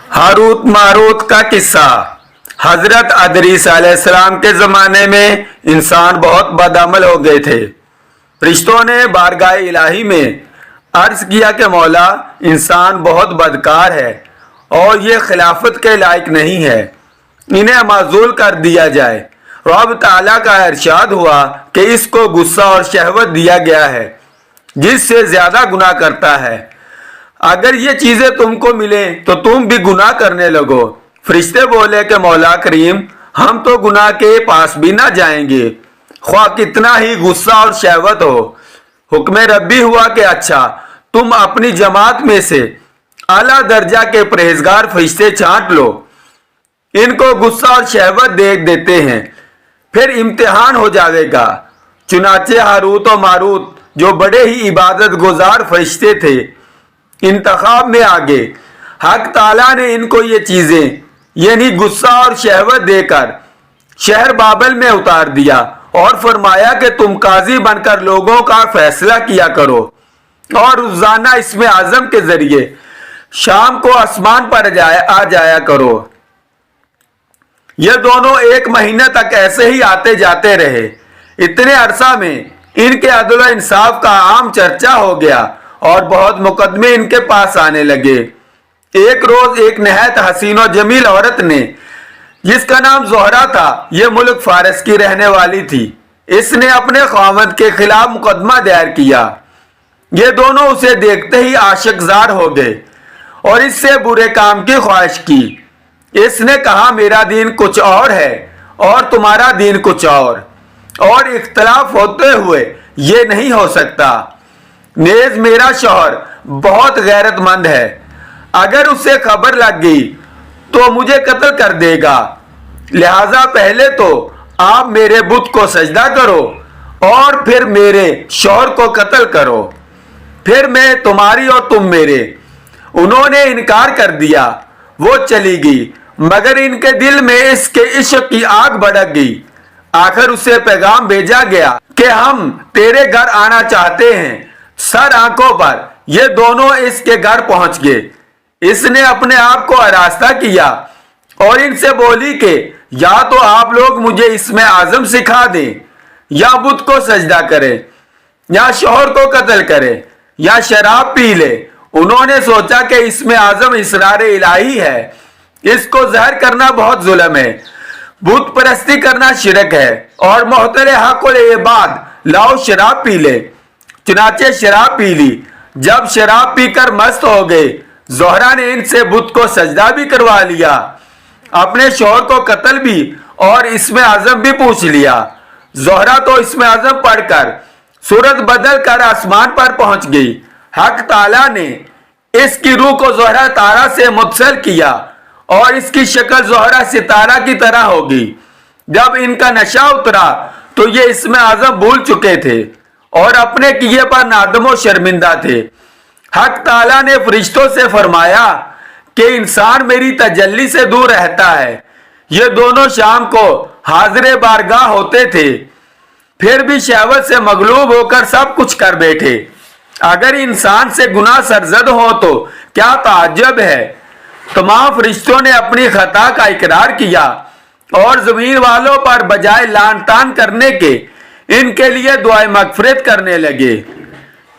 Harut Marut का किस्सा। हजरत अदरीस अलैहिस्सलाम के ज़माने में इंसान बहुत बदअमल हो गए थे। फरिश्तों ने बारगाह इलाही में अर्ज किया कि मौला, इंसान बहुत बदकार है और ये खिलाफत के लायक नहीं है, इन्हें माजूल कर दिया जाए। रब ताला का इरशाद हुआ कि इसको गुस्सा और शहवत दिया गया है जिससे ज्यादा गुनाह करता है। अगर ये चीजें तुमको मिले तो तुम भी गुनाह करने लगो। फरिश्ते बोले कि मौला करीम, हम तो गुनाह के पास भी ना जाएंगे, ख्वाह कितना ही गुस्सा और शहवत हो। हुक्म रब्बी हुआ कि अच्छा, तुम अपनी जमात में से आला दर्जा के परहेजगार फरिश्ते छांट लो, इनको गुस्सा और शहवत दे देते हैं, फिर इम्तिहान हो जाएगा। चुनाचे हारूत और मारूत जो बड़े ही इबादत गुजार फरिश्ते थे, इंतखाब में आगे हक ताला ने इनको ये चीजें यानी गुस्सा और शहवत देकर शहर बाबल में उतार दिया और फरमाया कि तुम काजी बनकर लोगों का फैसला किया करो और रोजाना इसमें आजम के जरिए शाम को आसमान पर आ जाया करो। ये दोनों 1 महीने तक ऐसे ही आते जाते रहे। इतने अरसा में इनके अदल इंसाफ का आम चर्चा हो गया और बहुत मुकदमे इनके पास आने लगे। एक रोज एक नहायत हसीन और जमील औरत ने, जिसका नाम जोहरा था, यह मुल्क फारस की रहने वाली थी, इसने अपने खावंद के खिलाफ मुकदमा दायर किया। ये दोनों उसे देखते ही आशिकजार हो गए और इससे बुरे काम की ख्वाहिश की। इसने कहा, मेरा दीन कुछ और है और तुम्हारा दीन कुछ और इख्तलाफ होते हुए ये नहीं हो सकता। नेज मेरा शौहर बहुत गैरतमंद है, अगर उसे खबर लग गई तो मुझे कत्ल कर देगा, लिहाजा पहले तो आप मेरे बुत को सजदा करो और फिर मेरे शौहर को कत्ल करो, फिर मैं तुम्हारी और तुम मेरे। उन्होंने इनकार कर दिया। वो चली गई, मगर इनके दिल में इसके इश्क की आग भड़क गई। आखिर उसे पैगाम भेजा गया कि हम तेरे घर आना चाहते हैं। सर आंखों पर ये दोनों इसके घर पहुंच गए। इसने अपने आप को आरास्ता किया और इनसे बोली कि या तो आप लोग मुझे इसमें आजम सिखा दें, या बुत को सजदा करें, या शौहर को कत्ल करें, या शराब पी ले। उन्होंने सोचा कि इसमें आजम इसरार इलाही है, इसको जहर करना बहुत जुल्म है, बुत परस्ती करना शिरक है और मोहतरे हक़ुल इबाद, लाओ शराब पी ले। चुनाचे शराब पी ली। जब शराब पीकर मस्त हो गए, जोहरा ने इनसे बुत को सजदा भी करवा लिया, अपने शौहर को कत्ल भी और इसमें आजम भी पूछ लिया। जोहरा तो इसमें आजम पढ़कर सूरत बदल कर आसमान पर पहुंच गई। हक ताला ने इसकी रूह को जोहरा तारा से मुत्सल किया और इसकी शक्ल जोहरा सितारा की तरह होगी। जब इनका नशा उतरा तो ये इसमें आजम भूल चुके थे और अपने किए पर नादमो शर्मिंदा थे। हक ताला ने फरिश्तों से फरमाया कि इंसान मेरी तजल्ली से दूर रहता है। ये दोनों शाम को हाजिर बारगाह होते थे, फिर भी शहवत से मगलूब होकर सब कुछ कर बैठे। अगर इंसान से गुनाह सरजद हो तो क्या ताज्जुब है। तमाम फरिश्तों ने अपनी खता का इकरार किया और जमीन वालों पर बजाय लान तान करने के इनके लिए दुआए मगफिरत करने लगे।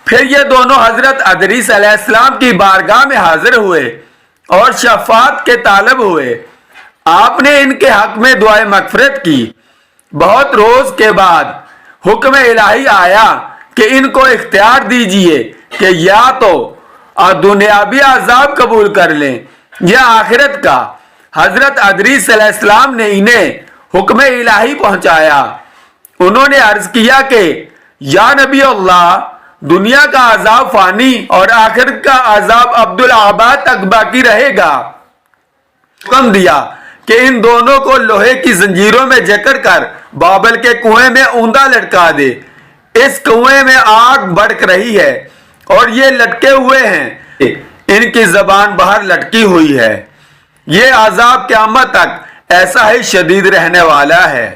फिर ये दोनों हजरत अदरीस अलैहिस्सलाम की बारगाह में हाजिर हुए और शफाअत के तालब हुए। आपने इनके हक में दुआए मगफिरत की। बहुत रोज के बाद हुक्म इलाही आया कि इनको इख्तियार दीजिए कि या तो दुनियावी अजाब कबूल कर लें या आखिरत का। हजरत अदरीस अलैहिस्सलाम ने इन्हें हुक्म इलाही पहुंचाया। उन्होंने अर्ज किया कि या नबी अल्लाह, दुनिया का अजाब फानी और आखिरत का अजाब अब्दुल आबाद तक बाकी रहेगा। हुक्म दिया कि इन दोनों को लोहे की जंजीरों में जकड़ कर बाबल के कुएं में ऊंधा लटका दे। इस कुएं में आग भड़क रही है और ये लटके हुए हैं, इनकी जबान बाहर लटकी हुई है। ये अजाब क़यामत तक ऐसा ही शदीद रहने वाला है।